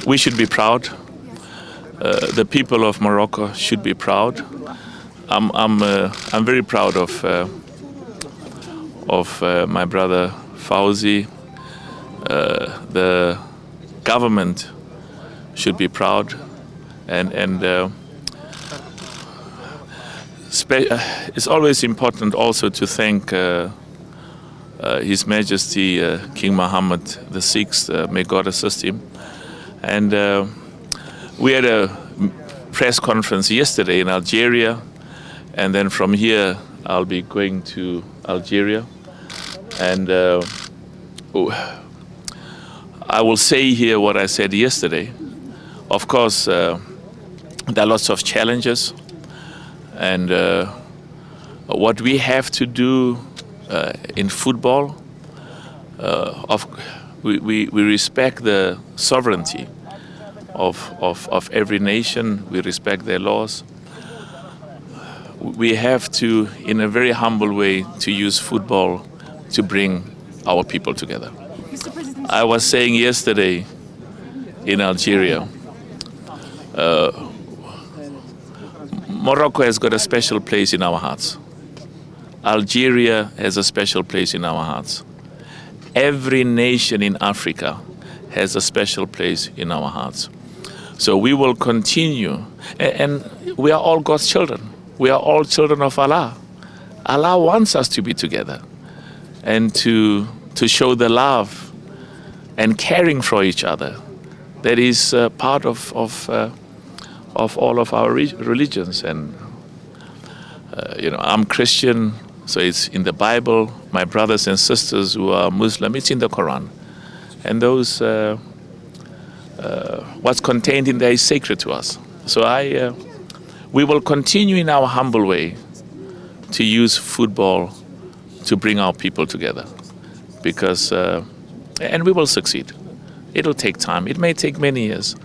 we should be proud. The people of Morocco should be proud. I'm very proud of my brother Fawzi. The government should be proud, and it's always important also to thank His Majesty King Mohammed VI. May God assist him. And we had a press conference yesterday in Algeria, and then from here I'll be going to Algeria, and I will say here what I said yesterday. Of course, there are lots of challenges, and what we have to do in football, we respect the sovereignty of every nation. We respect their laws. We have to, in a very humble way, to use football to bring our people together. I was saying yesterday in Algeria, Morocco has got a special place in our hearts. Algeria has a special place in our hearts. Every nation in Africa has a special place in our hearts. So we will continue, and we are all God's children. We are all children of Allah. Allah wants us to be together and to show the love and caring for each other. That is part of all of our religions. And I'm Christian, so it's in the Bible. My brothers and sisters who are Muslim, it's in the Quran. And those, what's contained in there is sacred to us. So we will continue in our humble way to use football to bring our people together, because, and we will succeed. It'll take time. It may take many years.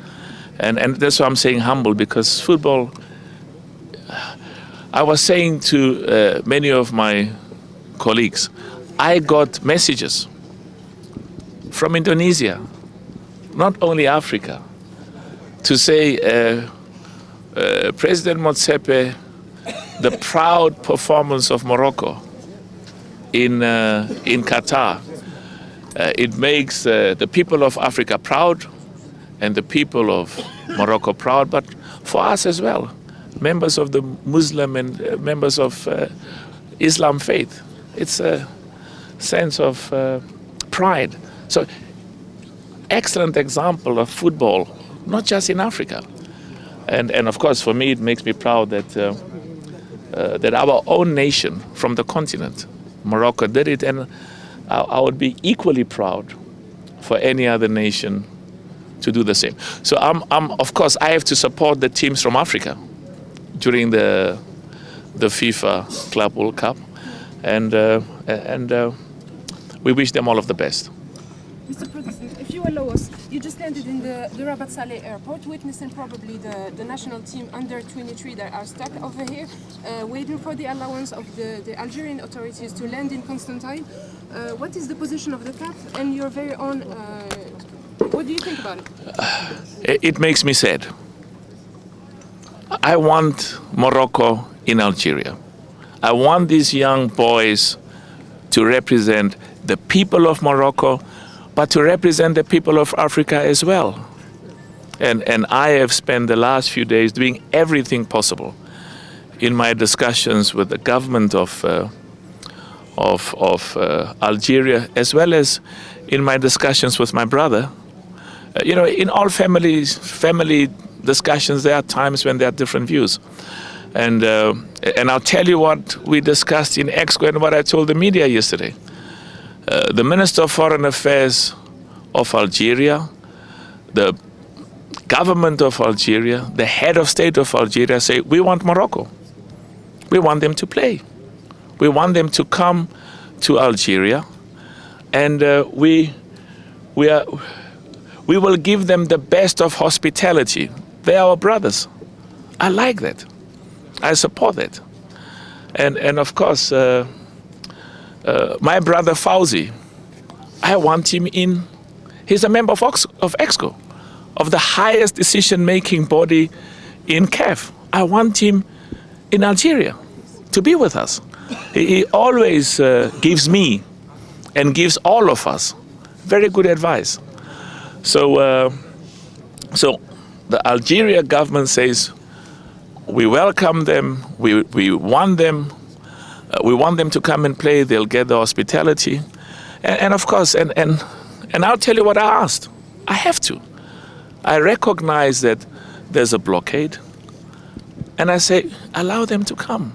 And that's why I'm saying humble, because football, I was saying to many of my colleagues, I got messages from Indonesia, not only Africa, to say, President Motsepe, the proud performance of Morocco in Qatar, it makes the people of Africa proud and the people of Morocco proud, but for us as well, members of the Muslim and members of Islam faith. It's a sense of pride. So, excellent example of football, not just in Africa. And of course, for me, it makes me proud that that our own nation from the continent, Morocco, did it, and I would be equally proud for any other nation to do the same. So of course, I have to support the teams from Africa during the FIFA Club World Cup, and we wish them all of the best. Mr. President, if you allow us, you just landed in the Rabat Saleh airport, witnessing probably the national team under 23 that are stuck over here, waiting for the allowance of the Algerian authorities to land in Constantine. What is the position of the CAF and your very own? What do you think about it? It makes me sad. I want Morocco in Algeria. I want these young boys to represent the people of Morocco, but to represent the people of Africa as well. And I have spent the last few days doing everything possible in my discussions with the government of Algeria, as well as in my discussions with my brother. In all family discussions, there are times when there are different views. And I'll tell you what we discussed in EXCO and what I told the media yesterday. The Minister of Foreign Affairs of Algeria, the government of Algeria, the head of state of Algeria say, we want Morocco. We want them to play. We want them to come to Algeria, and we will give them the best of hospitality. They are our brothers. I like that. I support that. And of course, my brother Fawzi, I want him in. He's a member of EXCO. of the highest decision-making body in CAF. I want him in Algeria to be with us. He always gives me and gives all of us very good advice. So the Algeria government says, we welcome them, we want them to come and play, they'll get the hospitality. And of course, and I'll tell you what I asked. I have to. I recognize that there's a blockade. And I say, allow them to come.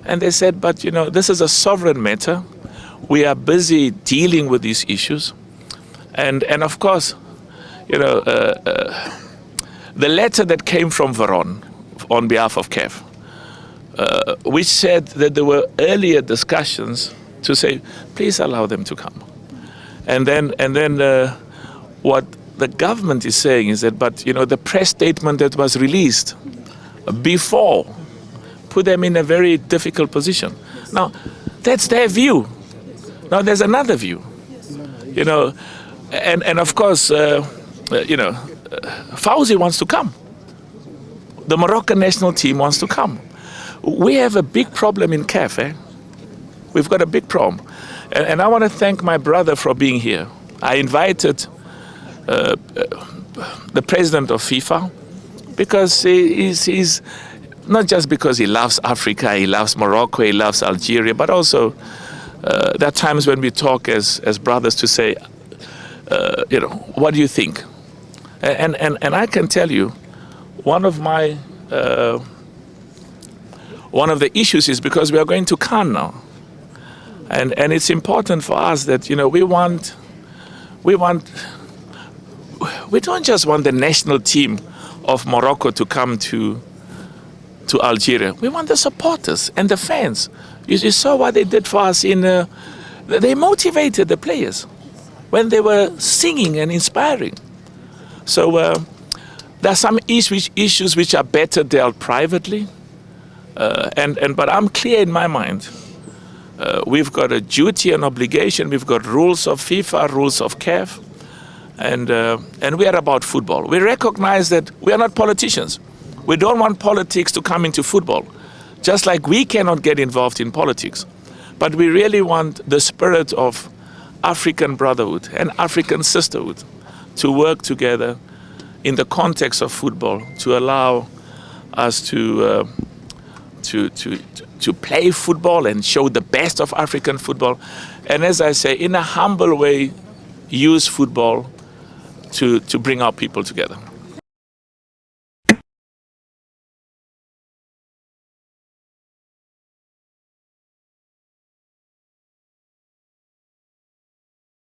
And they said, but this is a sovereign matter. We are busy dealing with these issues. And of course, the letter that came from Veron on behalf of CAF, which said that there were earlier discussions to say, please allow them to come. And then what the government is saying is that, but the press statement that was released before put them in a very difficult position. Now, that's their view. Now, there's another view, and of course, Fauzi wants to come. The Moroccan national team wants to come. We have a big problem in CAF. We've got a big problem. And I want to thank my brother for being here. I invited the president of FIFA because he's not just because he loves Africa, he loves Morocco, he loves Algeria, but also there are times when we talk as brothers to say, what do you think? And I can tell you, one of the issues is because we are going to Cannes now, and it's important for us that we don't just want the national team of Morocco to come to Algeria. We want the supporters and the fans. You saw what they did for us they motivated the players when they were singing and inspiring. So there are some issues which are better dealt privately, but I'm clear in my mind. We've got a duty and obligation. We've got rules of FIFA, rules of CAF, and we are about football. We recognize that we are not politicians. We don't want politics to come into football, just like we cannot get involved in politics. But we really want the spirit of African brotherhood and African sisterhood to work together in the context of football to allow us to play football and show the best of African football. And as I say, in a humble way, use football to bring our people together.